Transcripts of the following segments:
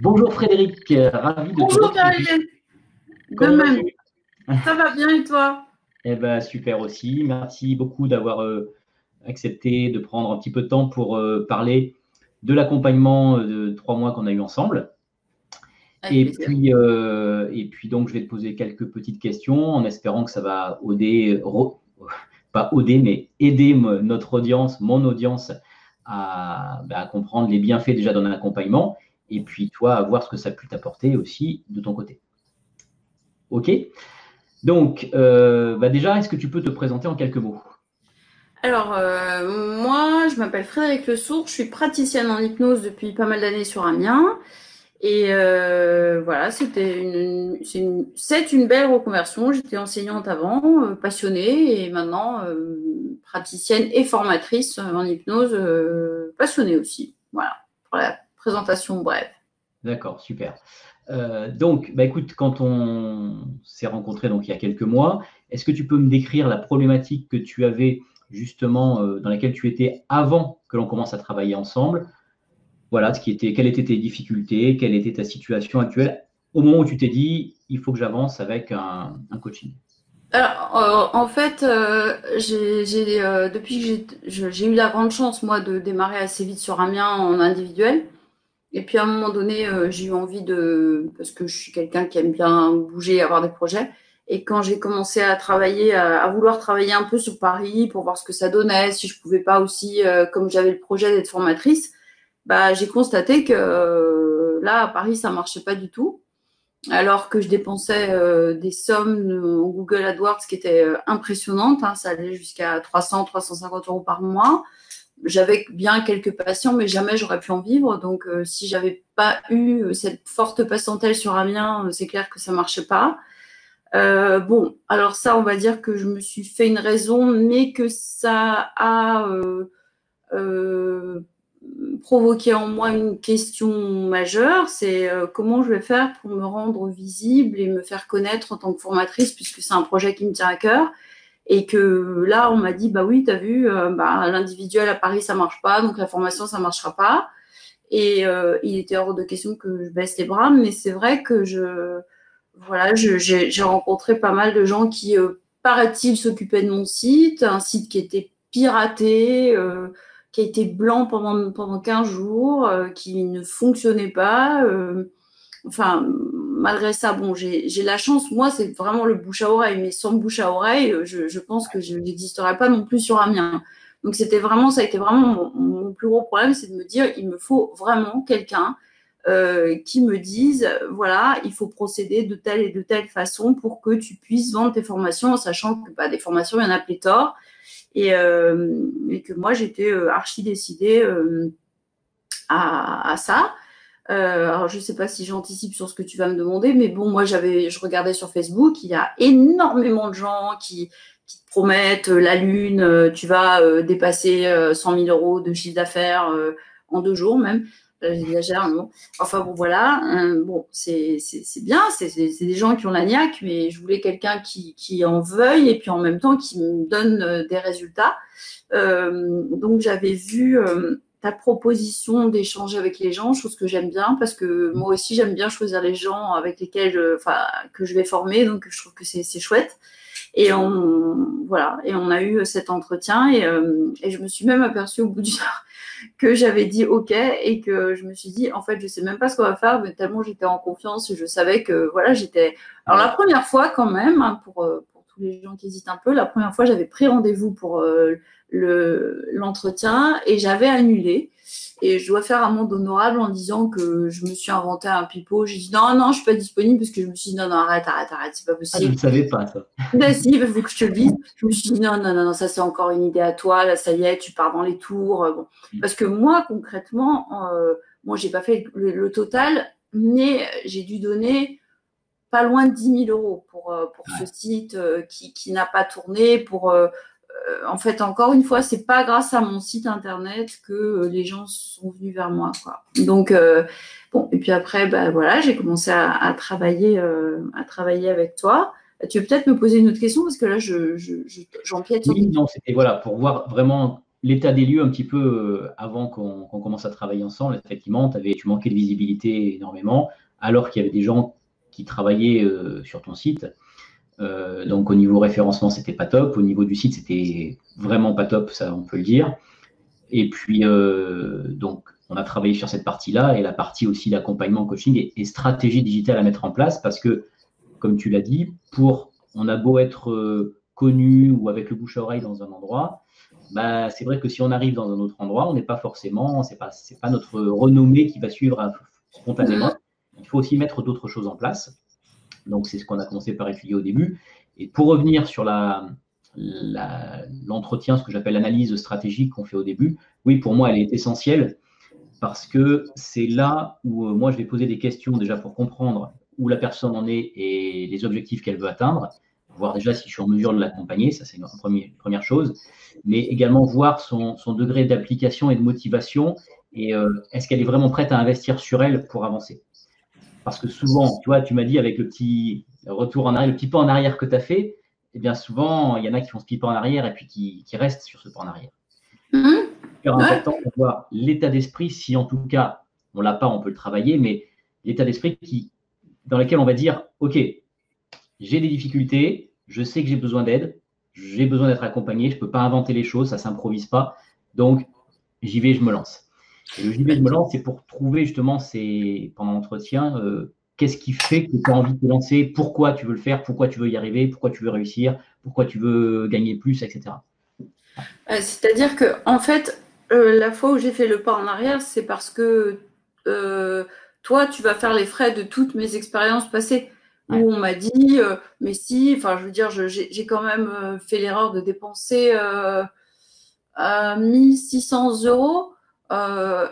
Bonjour Frédéric, ravi de te Bonjour retrouver. Gaëlle, de Comment même, vas-tu? ça va bien et toi? Eh ben super aussi. Merci beaucoup d'avoir accepté de prendre un petit peu de temps pour parler de l'accompagnement de 3 mois qu'on a eu ensemble. Avec Et plaisir. puis, et puis donc je vais te poser quelques petites questions en espérant que ça va pas mais aider notre audience, mon audience à comprendre les bienfaits déjà d'un accompagnement et puis toi à voir ce que ça a pu t'apporter aussi de ton côté. OK? Donc, déjà, est-ce que tu peux te présenter en quelques mots? Alors, moi, je m'appelle Frédéric Lesourd, je suis praticienne en hypnose depuis pas mal d'années sur Amiens. Et voilà, c'est une belle reconversion. J'étais enseignante avant, passionnée, et maintenant praticienne et formatrice en hypnose, passionnée aussi. Voilà, pour la présentation brève. D'accord, super. Donc, écoute, quand on s'est rencontrés donc il y a quelques mois, est-ce que tu peux me décrire la problématique que tu avais justement dans laquelle tu étais avant que l'on commence à travailler ensemble? Voilà, quelles étaient tes difficultés, quelle était ta situation actuelle au moment où tu t'es dit, il faut que j'avance avec un coaching. Alors, en fait, depuis que j'ai eu la grande chance, moi, de démarrer assez vite sur Amiens en individuel. Et puis, à un moment donné, j'ai eu envie parce que je suis quelqu'un qui aime bien bouger, avoir des projets. Et quand j'ai commencé à travailler, à vouloir travailler un peu sur Paris pour voir ce que ça donnait, si je pouvais pas aussi, comme j'avais le projet d'être formatrice, bah, j'ai constaté que là, à Paris, ça marchait pas du tout alors que je dépensais des sommes en Google AdWords qui étaient impressionnantes, hein, ça allait jusqu'à 300, 350 euros par mois. J'avais bien quelques patients, mais jamais j'aurais pu en vivre. Donc, si j'avais pas eu cette forte patientèle sur Amiens, c'est clair que ça marchait pas. Bon, alors ça, on va dire que je me suis fait une raison, mais que ça a euh, provoqué en moi une question majeure, c'est comment je vais faire pour me rendre visible et me faire connaître en tant que formatrice, puisque c'est un projet qui me tient à cœur. Et que là, on m'a dit, bah oui, t'as vu, l'individuel à Paris, ça marche pas, donc la formation, ça marchera pas. Et il était hors de question que je baisse les bras, mais c'est vrai que j'ai rencontré pas mal de gens qui, paraît-il, s'occupaient de mon site, un site qui était piraté, qui a été blanc pendant 15 jours, qui ne fonctionnait pas. Enfin, malgré ça, bon, j'ai la chance, moi, c'est vraiment le bouche à oreille, mais sans bouche à oreille, je pense que je n'existerais pas non plus sur Amiens. Donc, ça a été vraiment mon plus gros problème, c'est de me dire, il me faut vraiment quelqu'un qui me dise, voilà, il faut procéder de telle et de telle façon pour que tu puisses vendre tes formations, en sachant que des formations, il y en a pléthore, et que moi, j'étais archi décidée à ça. Alors, je ne sais pas si j'anticipe sur ce que tu vas me demander, mais bon, moi, je regardais sur Facebook, il y a énormément de gens qui te promettent la lune, tu vas dépasser 100 000 euros de chiffre d'affaires en 2 jours même. J'exagère, non. Enfin bon, voilà. Bon, c'est bien, c'est des gens qui ont la niaque, mais je voulais quelqu'un qui en veuille et puis en même temps qui me donne des résultats. Donc j'avais vu ta proposition d'échanger avec les gens, chose que j'aime bien parce que moi aussi j'aime bien choisir les gens avec lesquels que je vais former, donc je trouve que c'est chouette. Et on a eu cet entretien et je me suis même aperçue au bout d'une heure que j'avais dit OK et que je me suis dit en fait je sais même pas ce qu'on va faire, mais tellement j'étais en confiance et je savais que voilà j'étais. Alors la Ouais. première fois quand même, hein, pour tous les gens qui hésitent un peu, la première fois j'avais pris rendez-vous pour l'entretien et j'avais annulé. Et je dois faire un monde honorable en disant que je me suis inventé un pipeau. J'ai dit non, non, je suis pas disponible parce que je me suis dit non, non, arrête, arrête, arrête, c'est pas Ah, je ne possible. savais pas ça. Ben si, il faut que je te le dise. Je me suis dit non, non, non, non, ça c'est encore une idée à toi. Là, ça y est, tu pars dans les tours. Bon. Parce que moi, concrètement, moi, j'ai pas fait le total, mais j'ai dû donner pas loin de 10 000 euros pour ce Ouais. site qui n'a pas tourné. En fait, encore une fois, c'est pas grâce à mon site internet que les gens sont venus vers moi, quoi. Donc, bon, et puis après, bah, voilà, j'ai commencé à travailler avec toi. Tu veux peut-être me poser une autre question parce que là, j'empiète sur Oui, ton non, temps. c'était voilà, pour voir vraiment l'état des lieux un petit peu avant qu'on commence à travailler ensemble. Effectivement, tu manquais de visibilité énormément, alors qu'il y avait des gens qui travaillaient sur ton site. Donc au niveau référencement, c'était pas top. Au niveau du site, c'était vraiment pas top, ça on peut le dire. Et puis donc on a travaillé sur cette partie-là et la partie aussi d'accompagnement, coaching et stratégie digitale à mettre en place parce que, comme tu l'as dit, on a beau être connu ou avec le bouche à oreille dans un endroit, bah, c'est vrai que si on arrive dans un autre endroit, on n'est pas forcément, c'est pas notre renommée qui va suivre spontanément. Il faut aussi mettre d'autres choses en place. Donc, c'est ce qu'on a commencé par étudier au début. Et pour revenir sur l'entretien, ce que j'appelle l'analyse stratégique qu'on fait au début, oui, pour moi, elle est essentielle parce que c'est là où moi, je vais poser des questions déjà pour comprendre où la personne en est et les objectifs qu'elle veut atteindre, voir déjà si je suis en mesure de l'accompagner, ça c'est une première chose, mais également voir son degré d'application et de motivation et est-ce qu'elle est vraiment prête à investir sur elle pour avancer. Parce que souvent, tu vois, tu m'as dit avec le petit retour en arrière, le petit pas en arrière que tu as fait, eh bien souvent, il y en a qui font ce petit pas en arrière et puis qui restent sur ce pas en arrière. C'est important de voir l'état d'esprit, si en tout cas, on ne l'a pas, on peut le travailler, mais l'état d'esprit dans lequel on va dire, OK, j'ai des difficultés, je sais que j'ai besoin d'aide, j'ai besoin d'être accompagné, je ne peux pas inventer les choses, ça ne s'improvise pas. Donc, j'y vais, je me lance. Et le j'y vais, je me lance, c'est pour trouver justement pendant l'entretien, qu'est-ce qui fait que tu as envie de te lancer, pourquoi tu veux le faire, pourquoi tu veux y arriver, pourquoi tu veux réussir, pourquoi tu veux gagner plus, etc. C'est-à-dire que, en fait, la fois où j'ai fait le pas en arrière, c'est parce que toi, tu vas faire les frais de toutes mes expériences passées. Ouais. Où on m'a dit, mais si, enfin, je veux dire, j'ai quand même fait l'erreur de dépenser 1600 euros.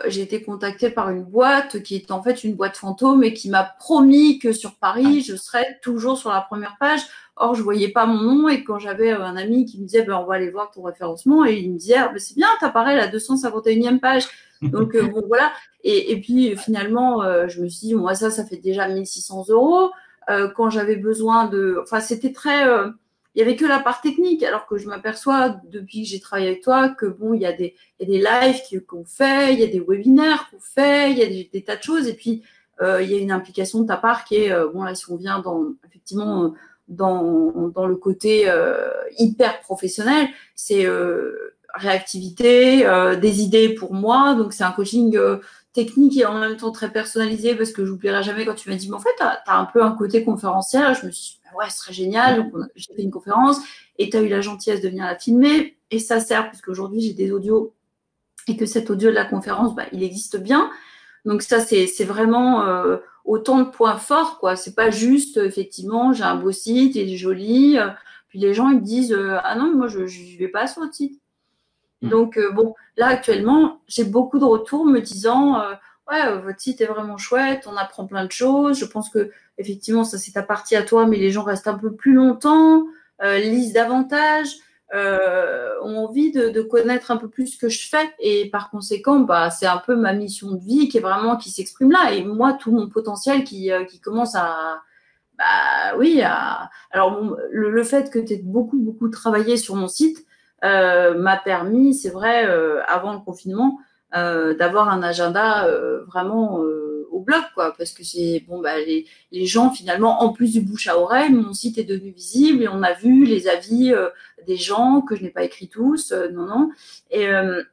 J'ai été contactée par une boîte qui est en fait une boîte fantôme et qui m'a promis que sur Paris, je serais toujours sur la première page. Or, je voyais pas mon nom et quand j'avais un ami qui me disait, on va aller voir ton référencement et il me disait, c'est bien, t'apparais la 251e page. Donc, bon, voilà. Et puis, finalement, je me suis dit, moi, ça fait déjà 1600 euros. Quand j'avais besoin enfin, c'était très, il y avait que la part technique, alors que je m'aperçois depuis que j'ai travaillé avec toi que bon, il y a des lives qu'on fait, il y a des webinaires qu'on fait, il y a des tas de choses. Et puis, il y a une implication de ta part qui est, bon, là, si on vient effectivement, dans le côté hyper professionnel, c'est réactivité, des idées pour moi. Donc, c'est un coaching technique et en même temps très personnalisé parce que je n'oublierai jamais quand tu m'as dit, mais en fait, tu as un peu un côté conférencier. Je me suis dit, ouais, ce serait génial. Donc, j'ai fait une conférence et tu as eu la gentillesse de venir la filmer. Et ça sert parce qu'aujourd'hui, j'ai des audios et que cet audio de la conférence, il existe bien. Donc, ça, c'est vraiment autant de points forts, quoi. C'est pas juste, effectivement, j'ai un beau site, il est joli. Puis les gens, ils me disent, ah non, moi, je ne vais pas sur votre site. Donc, bon, là, actuellement, j'ai beaucoup de retours me disant ouais, votre site est vraiment chouette, on apprend plein de choses. Je pense que, effectivement, ça, c'est ta partie à toi, mais les gens restent un peu plus longtemps, lisent davantage, ont envie de connaître un peu plus ce que je fais. Et par conséquent, c'est un peu ma mission de vie qui s'exprime là. Et moi, tout mon potentiel qui commence à. Oui, alors, le fait que tu aies beaucoup, beaucoup travaillé sur mon site, m'a permis, c'est vrai, avant le confinement, d'avoir un agenda vraiment au bloc, quoi, parce que c'est bon, les gens finalement, en plus du bouche à oreille, mon site est devenu visible et on a vu les avis des gens que je n'ai pas écrit tous, non, et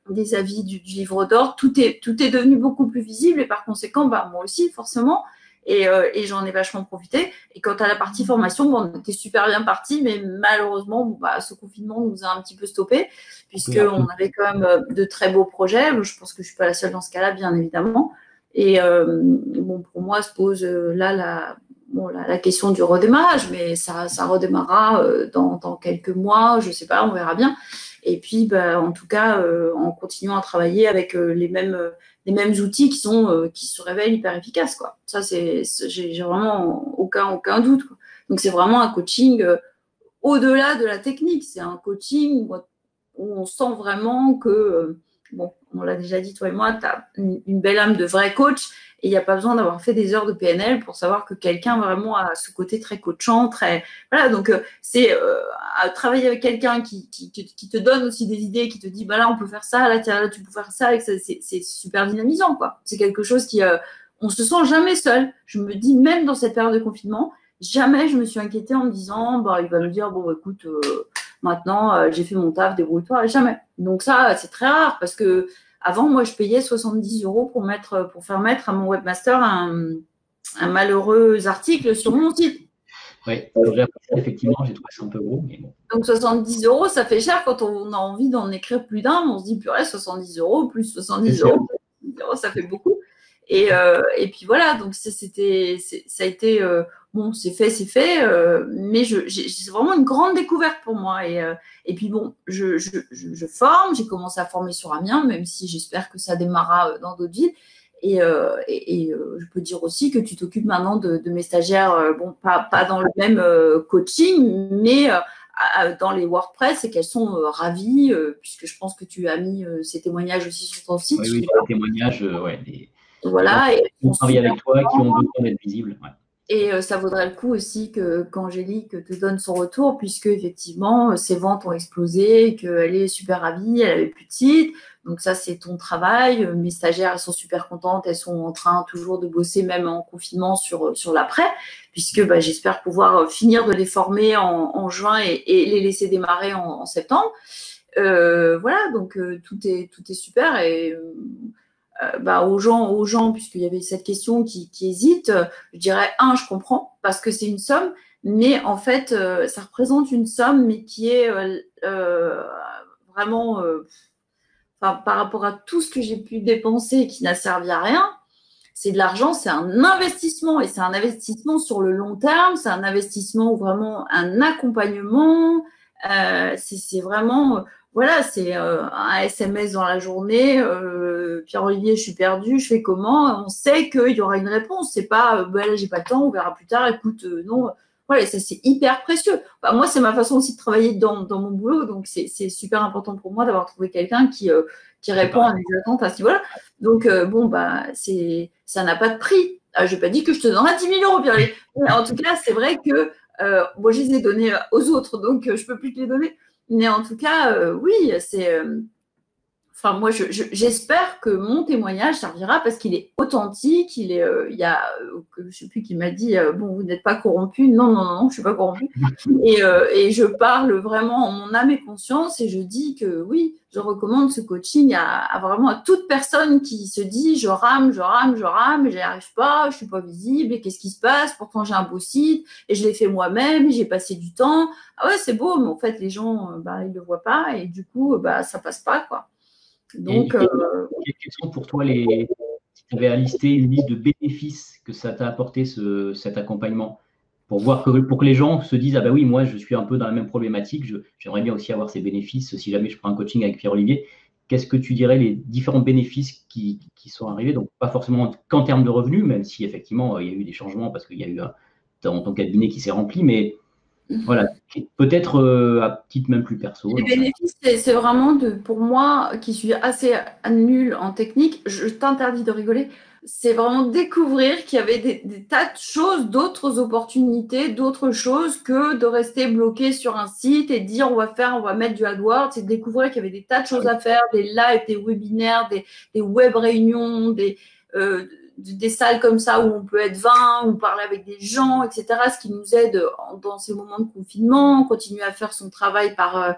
des avis du livre d'or, tout est devenu beaucoup plus visible et par conséquent, moi aussi forcément. Et j'en ai vachement profité. Et quant à la partie formation, on était super bien parti, mais malheureusement, ce confinement nous a un petit peu stoppé, puisqu'on avait quand même de très beaux projets. Je pense que je ne suis pas la seule dans ce cas-là, bien évidemment. Et pour moi, se pose là la question du redémarrage, mais ça redémarrera dans quelques mois, je ne sais pas, on verra bien. Et puis, en tout cas, en continuant à travailler avec les mêmes outils qui se révèlent hyper efficaces, quoi. Ça, j'ai vraiment aucun doute, quoi. Donc, c'est vraiment un coaching au-delà de la technique. C'est un coaching où on sent vraiment que, on l'a déjà dit, toi et moi, tu as une belle âme de vrai coach Et il n'y a pas besoin d'avoir fait des heures de PNL pour savoir que quelqu'un vraiment a ce côté très coachant, très voilà. Donc c'est travailler avec quelqu'un qui te donne aussi des idées, qui te dit bah là on peut faire ça, là tiens là tu peux faire ça, et c'est super dynamisant quoi. C'est quelque chose qui on se sent jamais seul. Je me dis même dans cette période de confinement, jamais je me suis inquiétée en me disant bah il va me dire bon écoute maintenant j'ai fait mon taf, débrouille-toi, jamais. Donc ça c'est très rare parce que avant, moi, je payais 70 € pour faire mettre à mon webmaster un malheureux article sur mon site. Oui, effectivement, j'ai trouvé ça un peu gros. Mais bon. Donc 70 €, ça fait cher quand on a envie d'en écrire plus d'un. On se dit, purée, 70 € plus 70 €, ça fait beaucoup. Et puis voilà, donc ça a été bon, c'est fait, mais c'est vraiment une grande découverte pour moi. Et puis bon, je forme, j'ai commencé à former sur Amiens, même si j'espère que ça démarrera dans d'autres villes. Et je peux dire aussi que tu t'occupes maintenant de mes stagiaires, bon, pas dans le même coaching, mais dans les WordPress, et qu'elles sont ravies, puisque je pense que tu as mis ces témoignages aussi sur ton site. Oui, des témoignages, ouais, voilà, et qui ont travaillé avec toi, qui ont besoin d'être visibles. Ouais. Et ça vaudrait le coup aussi qu'Angélique te donne son retour, puisque effectivement, ses ventes ont explosé, qu'elle est super ravie, elle avait plus de site. Donc ça, c'est ton travail. Mes stagiaires, elles sont super contentes, elles sont en train toujours de bosser, même en confinement, sur l'après, puisque j'espère pouvoir finir de les former en juin et les laisser démarrer en septembre. Voilà, donc tout est super. Et aux gens, puisqu'il y avait cette question qui hésite, je dirais, je comprends, parce que c'est une somme, mais en fait, ça représente une somme, mais qui est vraiment, par rapport à tout ce que j'ai pu dépenser et qui n'a servi à rien, c'est de l'argent, c'est un investissement, et c'est un investissement sur le long terme, c'est un investissement ou vraiment un accompagnement, c'est vraiment voilà, c'est un SMS dans la journée, Pierre-Olivier, je suis perdu, je fais comment? On sait qu'il y aura une réponse, c'est pas là j'ai pas le temps, on verra plus tard, écoute, non. Voilà, ça c'est hyper précieux. Moi, c'est ma façon aussi de travailler dans mon boulot, donc c'est super important pour moi d'avoir trouvé quelqu'un qui répond à mes attentes à ce niveau-là. Donc ça n'a pas de prix. Je n'ai pas dit que je te donnerai 10 000 €, Pierre-Olivier. En tout cas, c'est vrai que moi, je les ai donnés aux autres, donc je ne peux plus te les donner. Mais en tout cas, oui, c'est. Enfin, moi, j'espère que mon témoignage servira parce qu'il est authentique. Il y a, je ne sais plus qui m'a dit, bon, vous n'êtes pas corrompu. Non, je ne suis pas corrompu. Et je parle vraiment en mon âme et conscience, et je dis que oui, je recommande ce coaching à vraiment à toute personne qui se dit, je rame, j'y arrive pas, je suis pas visible, et qu'est-ce qui se passe? Pourtant, j'ai un beau site et je l'ai fait moi-même, j'ai passé du temps. Ah ouais, c'est beau, mais en fait, les gens, ils le voient pas, et du coup, ça passe pas, quoi. Donc, quelles sont pour toi si tu avais à lister une liste de bénéfices que ça t'a apporté cet accompagnement, pour que les gens se disent, ah ben oui, moi je suis un peu dans la même problématique, j'aimerais bien aussi avoir ces bénéfices si jamais je prends un coaching avec Pierre-Olivier. Qu'est-ce que tu dirais les différents bénéfices qui sont arrivés? Donc pas forcément qu'en termes de revenus, même si effectivement il y a eu des changements parce qu'il y a eu ton cabinet qui s'est rempli, mais voilà, peut-être à titre même plus perso. Les bénéfices, c'est vraiment pour moi, qui suis assez nulle en technique, je t'interdis de rigoler, c'est vraiment découvrir qu'il y avait des tas de choses, d'autres opportunités, d'autres choses que de rester bloqué sur un site et dire on va mettre du AdWords. C'est découvrir qu'il y avait des tas de choses à faire, des lives, des webinaires, des web réunions, des salles comme ça où on peut être 20, ou parler avec des gens, etc. Ce qui nous aide dans ces moments de confinement, continuer à faire son travail par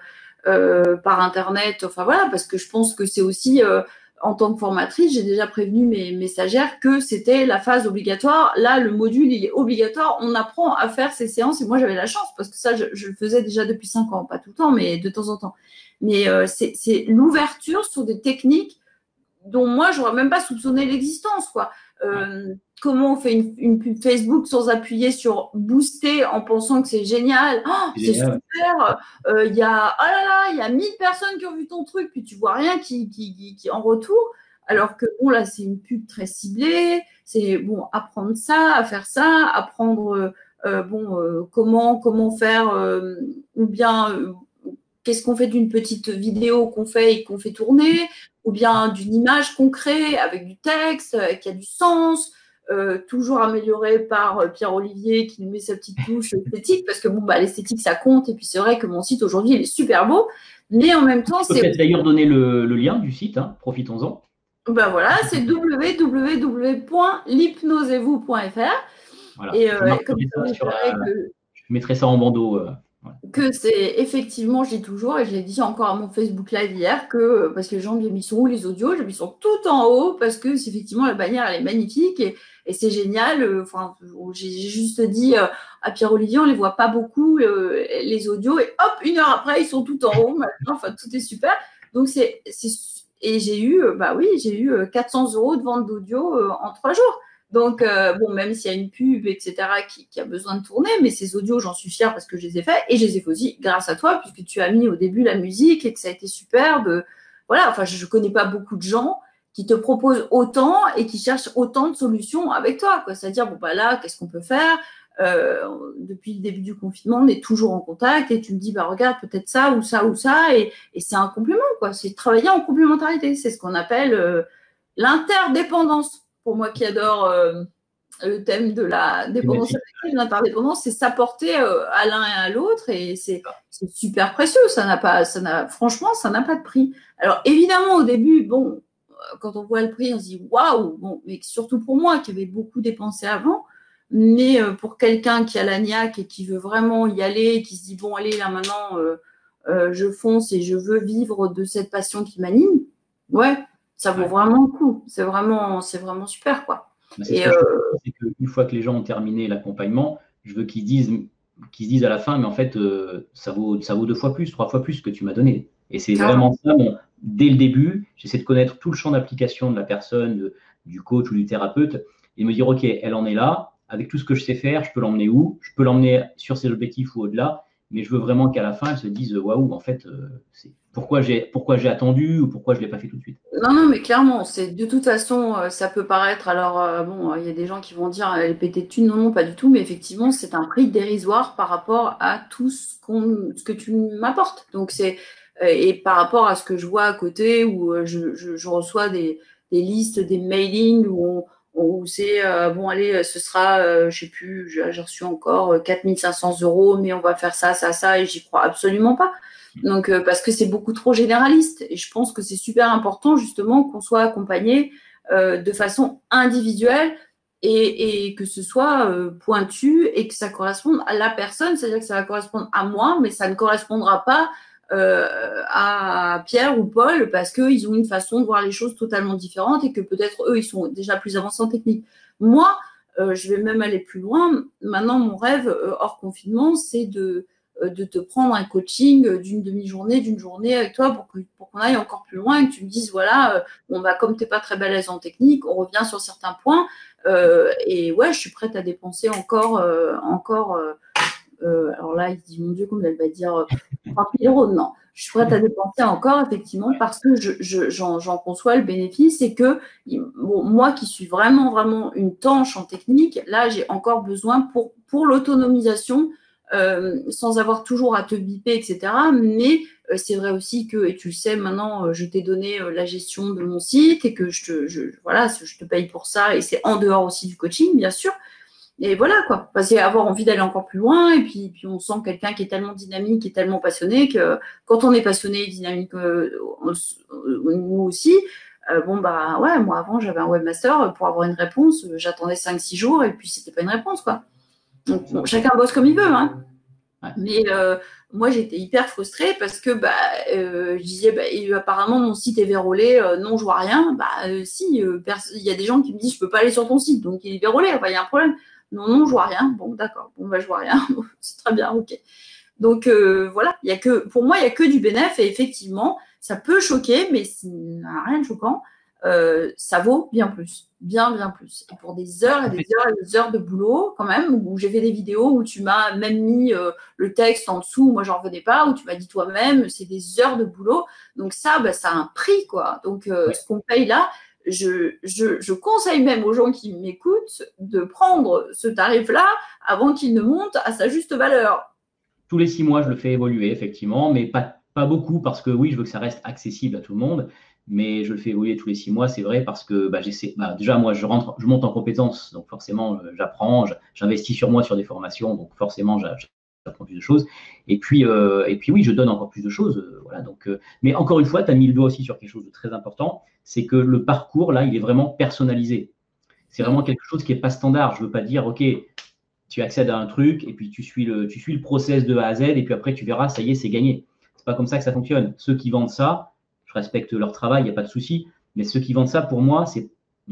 Internet. Enfin voilà, parce que je pense que c'est aussi, en tant que formatrice, j'ai déjà prévenu mes stagiaires que c'était la phase obligatoire. Là, le module, il est obligatoire. On apprend à faire ces séances, et moi, j'avais la chance parce que ça, je le faisais déjà depuis 5 ans, pas tout le temps, mais de temps en temps. Mais c'est l'ouverture sur des techniques dont moi, j'aurais même pas soupçonné l'existence, quoi. Comment on fait une pub Facebook sans appuyer sur booster en pensant que c'est génial? C'est super. Il y a 1000 personnes qui ont vu ton truc, puis tu vois rien qui en retour. Alors que bon, là, c'est une pub très ciblée. C'est bon, apprendre ça, à faire ça, apprendre comment faire, ou bien qu'est-ce qu'on fait d'une petite vidéo qu'on fait et qu'on fait tourner, ou bien d'une image qu'on crée avec du texte, qui a du sens, toujours amélioré par Pierre-Olivier qui nous met sa petite touche esthétique, parce que bon, bah, l'esthétique, ça compte. Et puis, c'est vrai que mon site, aujourd'hui, il est super beau. Mais en même temps, Je peux c'est peut-être d'ailleurs donner le lien du site, hein, profitons-en. ben voilà, c'est www.lhypnosezvous.fr. Voilà, Et je comme marquerai ça, ça vous verrez je mettrai ça en bandeau. Voilà. que c'est effectivement, je dis toujours, et je l'ai dit encore à mon Facebook Live hier, que parce que les gens me disent, mais ils sont où les audios? Ils sont tout en haut parce que effectivement la bannière elle est magnifique et c'est génial. Enfin, j'ai juste dit à Pierre-Olivier, on les voit pas beaucoup les audios et hop, une heure après ils sont tout en haut. Maintenant, enfin, tout est super. Donc et j'ai eu, bah oui, j'ai eu 400 € de vente d'audio en 3 jours. Donc, bon, même s'il y a une pub, etc., qui a besoin de tourner, mais ces audios, j'en suis fière parce que je les ai faits et je les ai fait aussi grâce à toi, puisque tu as mis au début la musique et que ça a été super. Voilà, enfin, je ne connais pas beaucoup de gens qui te proposent autant et qui cherchent autant de solutions avec toi, quoi. C'est-à-dire, bon, bah là, qu'est-ce qu'on peut faire? Depuis le début du confinement, on est toujours en contact et tu me dis, bah regarde, peut-être ça ou ça ou ça, et c'est un complément, quoi. C'est travailler en complémentarité. C'est ce qu'on appelle l'interdépendance. Pour moi qui adore le thème de la dépendance affective, l'interdépendance, c'est s'apporter à l'un et à l'autre, et c'est super précieux. Franchement, ça n'a pas de prix. Alors évidemment, au début, bon, quand on voit le prix, on se dit waouh, bon, mais surtout pour moi qui avait beaucoup dépensé avant. Mais pour quelqu'un qui a la niaque et qui veut vraiment y aller, qui se dit bon, allez, là maintenant, je fonce et je veux vivre de cette passion qui m'anime, ouais, ça vaut vraiment le coup. C'est vraiment super, quoi. C'est ce que je fais, c'est qu'une fois que les gens ont terminé l'accompagnement, je veux qu'ils se disent à la fin, mais en fait, ça vaut 2 fois plus, 3 fois plus que tu m'as donné. Et c'est vraiment ça, dès le début, j'essaie de connaître tout le champ d'application de la personne, du coach ou du thérapeute, et me dire, OK, elle en est là, avec tout ce que je sais faire, je peux l'emmener où? Je peux l'emmener sur ses objectifs ou au-delà, mais je veux vraiment qu'à la fin, elle se dise, waouh, en fait, c'est pourquoi j'ai attendu ou pourquoi je ne l'ai pas fait tout de suite. Non, mais clairement, c'est de toute façon, ça peut paraître. Alors, bon, il y a des gens qui vont dire elle est pétée de thunes. Non, non, pas du tout. Mais effectivement, c'est un prix dérisoire par rapport à tout ce que tu m'apportes. Donc, et par rapport à ce que je vois à côté, où je reçois des listes, des mailings où c'est bon, allez, ce sera, je sais plus, j'ai reçu encore 4500 €, mais on va faire ça, ça, ça, et j'y crois absolument pas. Donc, parce que c'est beaucoup trop généraliste. Et je pense que c'est super important, justement, qu'on soit accompagné de façon individuelle et que ce soit pointu et que ça corresponde à la personne. C'est-à-dire que ça va correspondre à moi, mais ça ne correspondra pas à Pierre ou Paul parce qu'ils ont une façon de voir les choses totalement différente et que peut-être eux, ils sont déjà plus avancés en technique. Moi, je vais même aller plus loin. Maintenant, mon rêve hors confinement, c'est de te prendre un coaching d'une demi-journée, d'une journée avec toi pour qu'on aille encore plus loin et que tu me dises, voilà, bon, bah, comme tu n'es pas très balèze en technique, on revient sur certains points. Et ouais, je suis prête à dépenser encore. Alors là, il se dit, mon Dieu, comme elle va dire 30 000 €. Non, je suis prête à dépenser encore, effectivement, parce que j'en conçois le bénéfice et que bon, moi qui suis vraiment, vraiment une tanche en technique, là, j'ai encore besoin pour l'autonomisation, sans avoir toujours à te biper, etc. Mais c'est vrai aussi que, et tu le sais maintenant, je t'ai donné la gestion de mon site et que voilà, je te paye pour ça et c'est en dehors aussi du coaching, bien sûr. Et voilà, quoi. Parce avoir envie d'aller encore plus loin. Et puis on sent quelqu'un qui est tellement dynamique et tellement passionné que quand on est passionné et dynamique, nous aussi, bon, bah ouais, moi avant, j'avais un webmaster. Pour avoir une réponse, j'attendais 5-6 jours et puis c'était pas une réponse, quoi. Donc, bon, chacun bosse comme il veut, hein. Mais moi, j'étais hyper frustrée parce que je disais, apparemment, mon site est vérolé, non, je vois rien. Si, il y a des gens qui me disent, je peux pas aller sur ton site, donc il est vérolé, il y a un problème. Non, non, je vois rien. Bon, d'accord. Bon, je vois rien. C'est très bien, ok. Donc voilà, pour moi, il n'y a que du bénéf et effectivement, ça peut choquer, mais ça n'a rien de choquant. Ça vaut bien plus, bien plus. Et pour des heures et des heures et des heures de boulot, quand même, où j'ai fait des vidéos où tu m'as même mis le texte en dessous, moi j'en revenais pas, où tu m'as dit toi-même, c'est des heures de boulot. Donc ça, ça a un prix, quoi. Donc ce qu'on paye là, je conseille même aux gens qui m'écoutent de prendre ce tarif-là avant qu'il ne monte à sa juste valeur. Tous les 6 mois, je le fais évoluer, effectivement, mais pas pas beaucoup parce que oui, je veux que ça reste accessible à tout le monde, mais je le fais évoluer tous les 6 mois, c'est vrai, parce que j'essaie. Déjà, moi, je monte en compétences, donc forcément, j'apprends, j'investis sur moi sur des formations, donc forcément, j'apprends plus de choses. Et puis oui, je donne encore plus de choses. Voilà, donc, mais encore une fois, tu as mis le doigt aussi sur quelque chose de très important, c'est que le parcours, là, il est vraiment personnalisé. C'est vraiment quelque chose qui n'est pas standard. Je ne veux pas dire, OK, tu accèdes à un truc et puis tu suis le process de A à Z et puis après tu verras, ça y est, c'est gagné. C'est pas comme ça que ça fonctionne. Ceux qui vendent ça, je respecte leur travail, il n'y a pas de souci, mais ceux qui vendent ça, pour moi,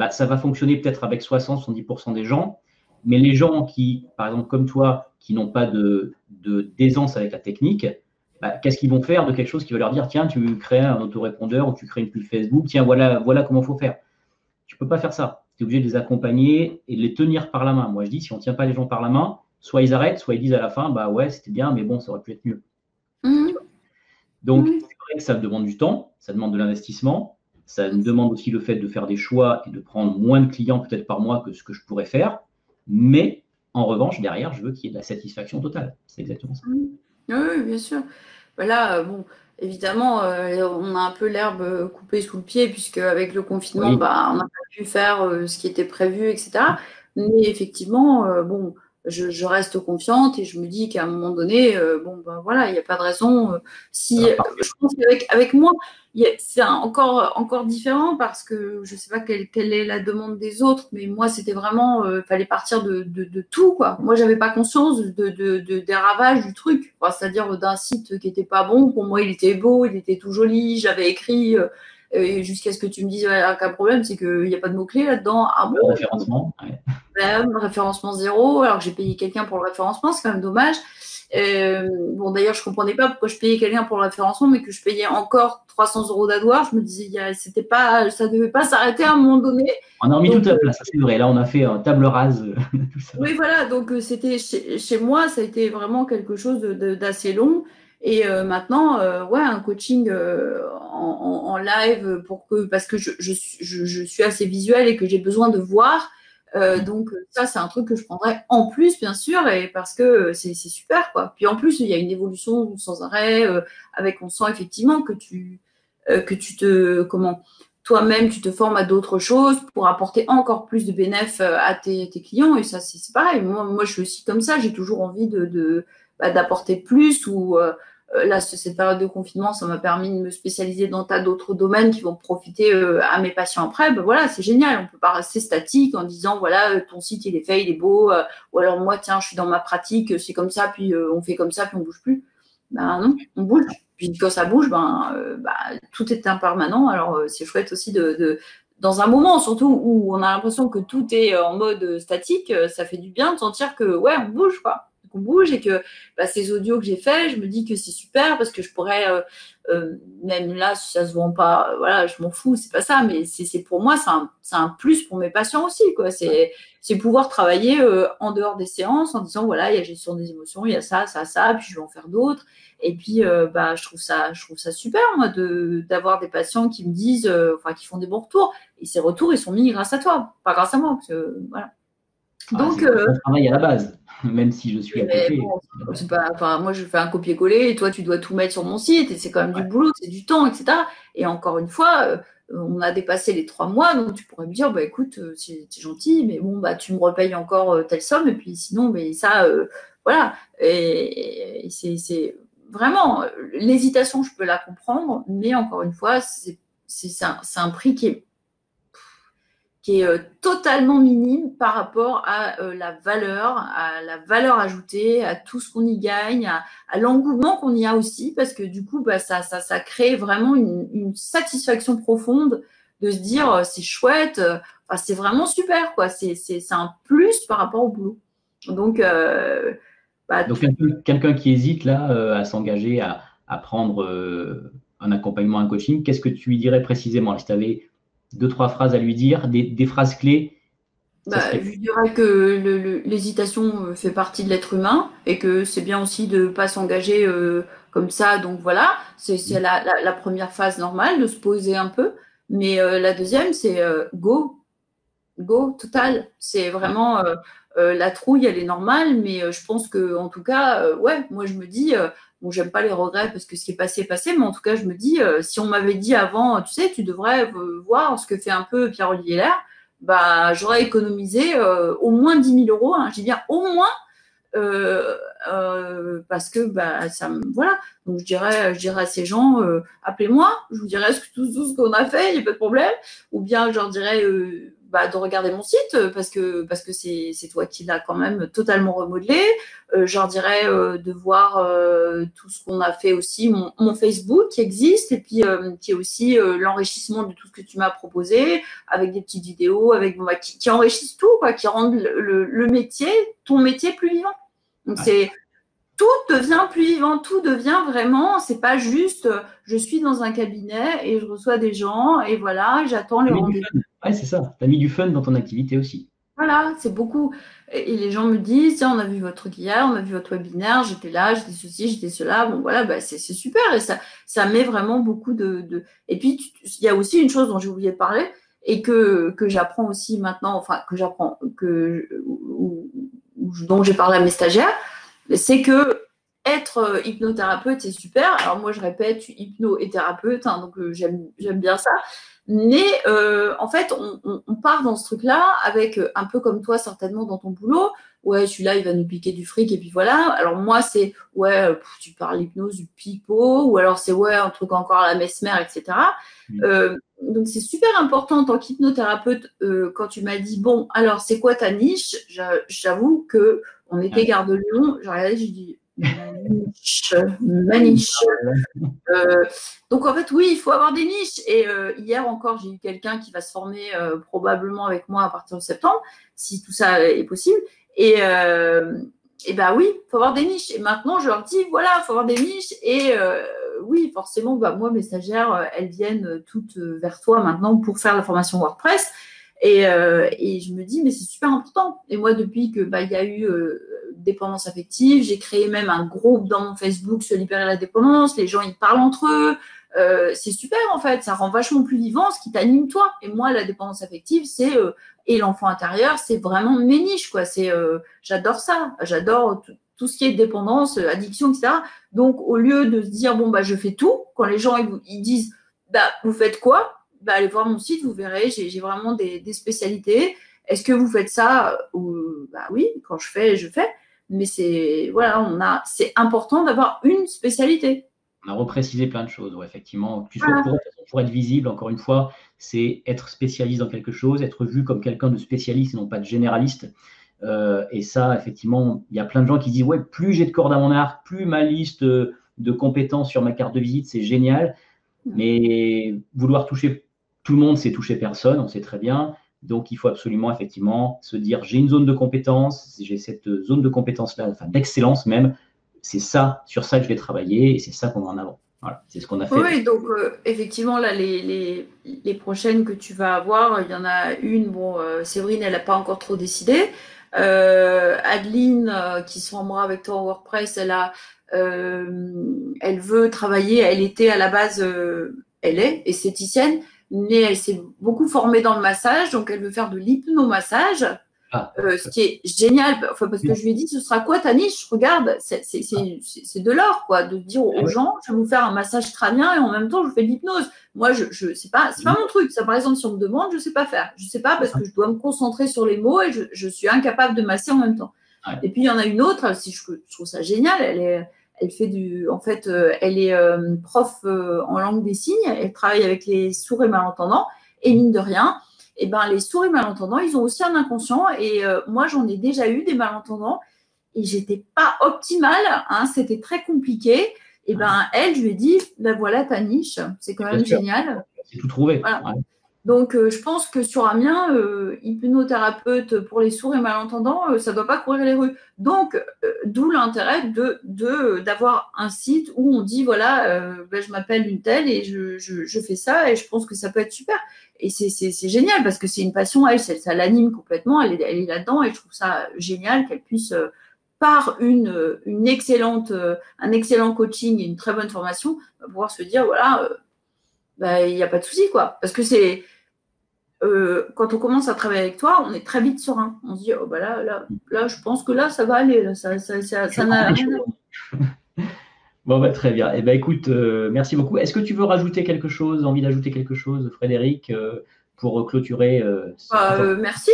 ça va fonctionner peut-être avec 60-70% des gens, mais les gens qui, par exemple, comme toi, qui n'ont pas d'aisance avec la technique, qu'est-ce qu'ils vont faire de quelque chose qui va leur dire, tiens, tu crées un autorépondeur ou tu crées une pub Facebook, tiens, voilà comment il faut faire. Tu ne peux pas faire ça. Tu es obligé de les accompagner et de les tenir par la main. Moi, je dis, si on ne tient pas les gens par la main, soit ils arrêtent, soit ils disent à la fin, bah ouais, c'était bien, mais bon, ça aurait pu être mieux. Mmh. Donc, Mmh. c'est vrai que ça demande du temps, ça demande de l'investissement, ça me demande aussi le fait de faire des choix et de prendre moins de clients peut-être par mois que ce que je pourrais faire. Mais en revanche, derrière, je veux qu'il y ait de la satisfaction totale. C'est exactement ça. Mmh. Oui, bien sûr. Là, bon, évidemment, on a un peu l'herbe coupée sous le pied, puisque avec le confinement, Oui, on n'a pas pu faire ce qui était prévu, etc. Mais effectivement, bon, je reste confiante et je me dis qu'à un moment donné, bon, voilà, il n'y a pas de raison. ça Si, va repartir. je pense qu'avec moi, c'est encore différent parce que je ne sais pas quelle est la demande des autres, mais moi, c'était vraiment, fallait partir de tout, quoi. Moi, j'avais pas conscience des ravages du truc, enfin, c'est-à-dire d'un site qui était pas bon. Pour moi, il était beau, il était tout joli, j'avais écrit, jusqu'à ce que tu me dises, ouais, aucun problème, c'est qu'il n'y a pas de mots-clés là-dedans. Ah Pas de bon? référencement. Ouais. Référencement zéro, alors que j'ai payé quelqu'un pour le référencement, c'est quand même dommage. Bon, d'ailleurs, je comprenais pas pourquoi je payais quelqu'un pour le référencement, mais que je payais encore 300 euros d'AdWords. Je me disais, c'était pas, ça devait pas s'arrêter à un moment donné. On a remis tout Donc, à plat, ça c'est vrai. Là, on a fait table rase, tout ça. oui, voilà. Donc, c'était chez moi, ça a été vraiment quelque chose d'assez long. Et maintenant, ouais, un coaching en live parce que je suis assez visuelle et que j'ai besoin de voir. Donc, ça, c'est un truc que je prendrais en plus, bien sûr, et parce que c'est super, quoi. Puis en plus, il y a une évolution sans arrêt, on sent effectivement que tu comment, toi-même, tu te formes à d'autres choses pour apporter encore plus de bénéfices à tes clients. Et ça, c'est pareil. Moi, je suis aussi comme ça. J'ai toujours envie d'apporter plus. Ou là, cette période de confinement, ça m'a permis de me spécialiser dans tas d'autres domaines qui vont profiter à mes patients après. Voilà, c'est génial. On peut pas rester statique en disant, voilà, ton site, il est fait, il est beau. Ou alors moi, tiens, je suis dans ma pratique, c'est comme ça, puis on fait comme ça, puis on bouge plus. Non, on bouge. Puis quand ça bouge, tout est impermanent. Alors c'est chouette aussi dans un moment surtout où on a l'impression que tout est en mode statique, ça fait du bien de sentir que ouais, on bouge quoi. On bouge et que ces audios que j'ai faits, je me dis que c'est super parce que je pourrais même là si ça se vend pas, voilà, je m'en fous, c'est pas ça, mais c'est pour moi c'est un plus pour mes patients aussi quoi. C'est pouvoir travailler en dehors des séances en disant voilà, il y a gestion des émotions, il y a ça, puis je vais en faire d'autres. Et puis, je trouve ça super, moi, d'avoir des patients qui me disent, qui font des bons retours. Et ces retours, ils sont mis grâce à toi, pas grâce à moi. Parce que, voilà. Ah, Donc, c'est grâce à mon travail à la base, même si je suis à mais côté. bon, c'est pas, moi, je fais un copier-coller et toi, tu dois tout mettre sur mon site et c'est quand même du Ouais. boulot, c'est du temps, etc. Et encore une fois, on a dépassé les 3 mois, donc tu pourrais me dire, écoute, c'est gentil, mais bon, tu me repayes encore telle somme et puis sinon, mais ça, voilà. Et c'est vraiment l'hésitation, je peux la comprendre, mais encore une fois, c'est un prix qui est totalement minime par rapport à la valeur ajoutée, à tout ce qu'on y gagne, à l'engouement qu'on y a aussi, parce que du coup, ça crée vraiment une satisfaction profonde de se dire c'est chouette, c'est vraiment super, quoi. C'est un plus par rapport au boulot. Donc, Donc, quelqu'un qui hésite là à s'engager, à prendre un accompagnement, un coaching, qu'est-ce que tu lui dirais précisément? Si tu avais deux, trois phrases à lui dire, des phrases clés, ça serait. je dirais que l'hésitation fait partie de l'être humain et que c'est bien aussi de ne pas s'engager comme ça. Donc voilà, c'est la première phase normale de se poser un peu. Mais la deuxième, c'est go, total. C'est Ouais. vraiment la trouille, elle est normale, mais je pense que en tout cas, ouais, moi je me dis, Bon, j'aime pas les regrets parce que ce qui est passé est passé, mais en tout cas, je me dis, si on m'avait dit avant, tu sais, tu devrais voir ce que fait un peu Pierre-Olivier Lair, bah, j'aurais économisé au moins 10 000 euros. Hein. Je dis bien au moins euh, parce que bah voilà, donc je dirais à ces gens appelez-moi, je vous dirai tout ce qu'on a fait, il n'y a pas de problème, ou bien je leur dirais bah, de regarder mon site parce que c'est toi qui l'as quand même totalement remodelé, je leur dirais de voir tout ce qu'on a fait aussi, mon Facebook qui existe et puis qui est aussi l'enrichissement de tout ce que tu m'as proposé avec des petites vidéos avec qui enrichissent tout quoi, qui rendent le métier, ton métier plus vivant. Donc tout devient plus vivant, tout devient vraiment, c'est pas juste je suis dans un cabinet et je reçois des gens et voilà, j'attends les Tu as mis du rendez-vous. fun. Ouais, c'est ça. Tu as mis du fun dans ton activité aussi. Voilà, c'est beaucoup. Et les gens me disent, tiens, on a vu votre truc hier, on a vu votre webinaire, j'étais là, j'étais ceci, j'étais cela. Bon, voilà, bah, c'est super. Et ça met vraiment beaucoup de... Et puis, il y a aussi une chose dont j'ai oublié de parler et que j'apprends aussi maintenant, enfin, que j'apprends, dont j'ai parlé à mes stagiaires, c'est que être hypnothérapeute, c'est super. Alors moi, je répète, je suis hypno et thérapeute, hein, donc j'aime bien ça. Mais en fait, on part dans ce truc-là avec un peu comme toi, certainement dans ton boulot. Ouais, celui-là, il va nous piquer du fric et puis voilà. Alors moi, c'est ouais, tu parles l'hypnose, du pipeau, ou alors c'est ouais, un truc encore à la Mesmer, etc. Mm. Donc c'est super important en tant qu'hypnothérapeute quand tu m'as dit bon, alors c'est quoi ta niche? J'avoue que on était Ouais. gare de Lyon. J'ai regardé, j'ai dit ma niche. Euh, donc en fait, oui, il faut avoir des niches. Et hier encore, j'ai eu quelqu'un qui va se former probablement avec moi à partir de septembre, si tout ça est possible. Et ben oui, il faut avoir des niches. Et maintenant, je leur dis, voilà, il faut avoir des niches. Et oui, forcément, bah, moi, mes stagiaires, elles viennent toutes vers toi maintenant pour faire la formation WordPress. Et je me dis, mais c'est super important. Et moi, depuis que bah, il y a eu dépendance affective, j'ai créé même un groupe dans mon Facebook sur libérer la dépendance. Les gens, ils parlent entre eux. C'est super en fait, ça rend vachement plus vivant ce qui t'anime toi. Et moi, la dépendance affective, c'est et l'enfant intérieur, c'est vraiment mes niches quoi. J'adore ça, j'adore tout ce qui est dépendance, addiction, etc. Donc au lieu de se dire bon bah je fais tout, quand les gens ils disent bah vous faites quoi, bah allez voir mon site, vous verrez, j'ai vraiment des spécialités. Est-ce que vous faites ça bah oui, quand je fais. Mais voilà, c'est important d'avoir une spécialité. On a reprécisé plein de choses, ouais, effectivement. Voilà. Pour être visible, encore une fois, c'est être spécialiste dans quelque chose, être vu comme quelqu'un de spécialiste et non pas de généraliste. Et ça, effectivement, il y a plein de gens qui disent, ouais, plus j'ai de cordes à mon arc, plus ma liste de compétences sur ma carte de visite, c'est génial. Mais vouloir toucher tout le monde, c'est toucher personne, on sait très bien. Donc, il faut absolument, effectivement, se dire, j'ai une zone de compétence, j'ai cette zone de compétence-là, enfin d'excellence même, c'est ça, sur ça que je vais travailler et c'est ça qu'on met en avant. Voilà, c'est ce qu'on a fait. Oui, donc effectivement, là, les prochaines que tu vas avoir, il y en a une, bon, Séverine, elle n'a pas encore trop décidé. Adeline, qui se formera avec toi en WordPress, elle veut travailler, elle était à la base, elle est esthéticienne, mais elle s'est beaucoup formée dans le massage, donc elle veut faire de l'hypnomassage. Ah, Ce qui est génial, enfin, parce que je lui ai dit, ce sera quoi ta niche? Regarde, c'est de l'or, quoi, de dire aux ouais, gens, je vais vous faire un massage crânien et en même temps, je vous fais de l'hypnose. Moi, c'est pas mon truc. Ça, par exemple, si on me demande, je sais pas faire. Je sais pas parce que je dois me concentrer sur les mots et je suis incapable de masser en même temps. ouais. Et puis, il y en a une autre, si je trouve ça génial, elle fait en fait, elle est prof en langue des signes, elle travaille avec les sourds et malentendants, et mine de rien, et ben, les sourds et malentendants, ils ont aussi un inconscient. Et moi, j'en ai déjà eu des malentendants et j'étais pas optimale. Hein, c'était très compliqué. Et ben, elle, je lui ai dit, ben voilà ta niche, c'est quand Bien même sûr, génial. c'est tout trouvé. Voilà. Ouais. Donc, je pense que sur Amiens, hypnothérapeute pour les sourds et malentendants, ça ne doit pas courir les rues. Donc, d'où l'intérêt d'avoir un site où on dit, voilà, ben, je m'appelle une telle et je fais ça et je pense que ça peut être super. Et c'est génial parce que c'est une passion, elle, ça l'anime complètement, elle est là-dedans et je trouve ça génial qu'elle puisse, par une excellente, un excellent coaching et une très bonne formation, pouvoir se dire, voilà, ben, il n'y a pas de souci, quoi. Parce que quand on commence à travailler avec toi, on est très vite serein. On se dit, oh, bah là, je pense que là, ça va aller. Là, ça Tu n'a rends les rien à choses. Bon, bah, très bien. Eh ben, écoute, merci beaucoup. Est-ce que tu veux rajouter quelque chose, envie d'ajouter quelque chose, Frédéric, pour clôturer cet entretien? Merci.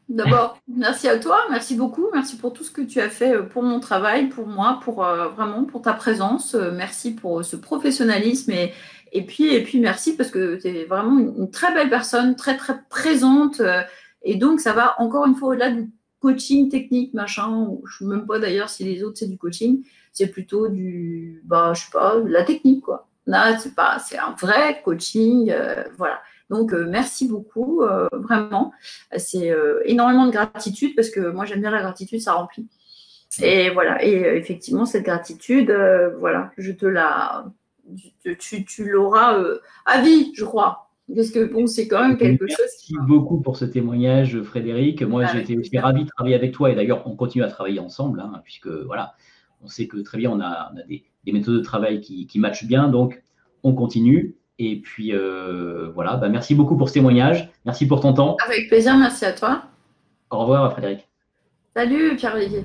D'abord, merci à toi, merci beaucoup, merci pour tout ce que tu as fait pour mon travail, pour moi, pour vraiment pour ta présence. Merci pour ce professionnalisme et puis merci parce que tu es vraiment une très belle personne, très très présente. Et donc, ça va encore une fois au-delà du coaching technique, machin. Je ne sais même pas d'ailleurs si les autres c'est du coaching, c'est plutôt je sais pas, de la technique, quoi. Là, c'est un vrai coaching, voilà. Donc, merci beaucoup, vraiment. C'est énormément de gratitude parce que moi, j'aime bien la gratitude, ça remplit. Et voilà, et effectivement, cette gratitude, voilà, tu l'auras à vie, je crois. Parce que bon, c'est quand même quelque chose qui Merci beaucoup pour ce témoignage, Frédéric. Moi, j'ai avec été aussi plaisir. ravi de travailler avec toi et d'ailleurs, on continue à travailler ensemble, hein, puisque voilà, on sait que très bien, on a des méthodes de travail qui matchent bien, donc on continue. Et puis voilà, bah, merci beaucoup pour ce témoignage. Merci pour ton temps. Avec plaisir, merci à toi. Au revoir, Frédéric. Salut, Pierre-Olivier.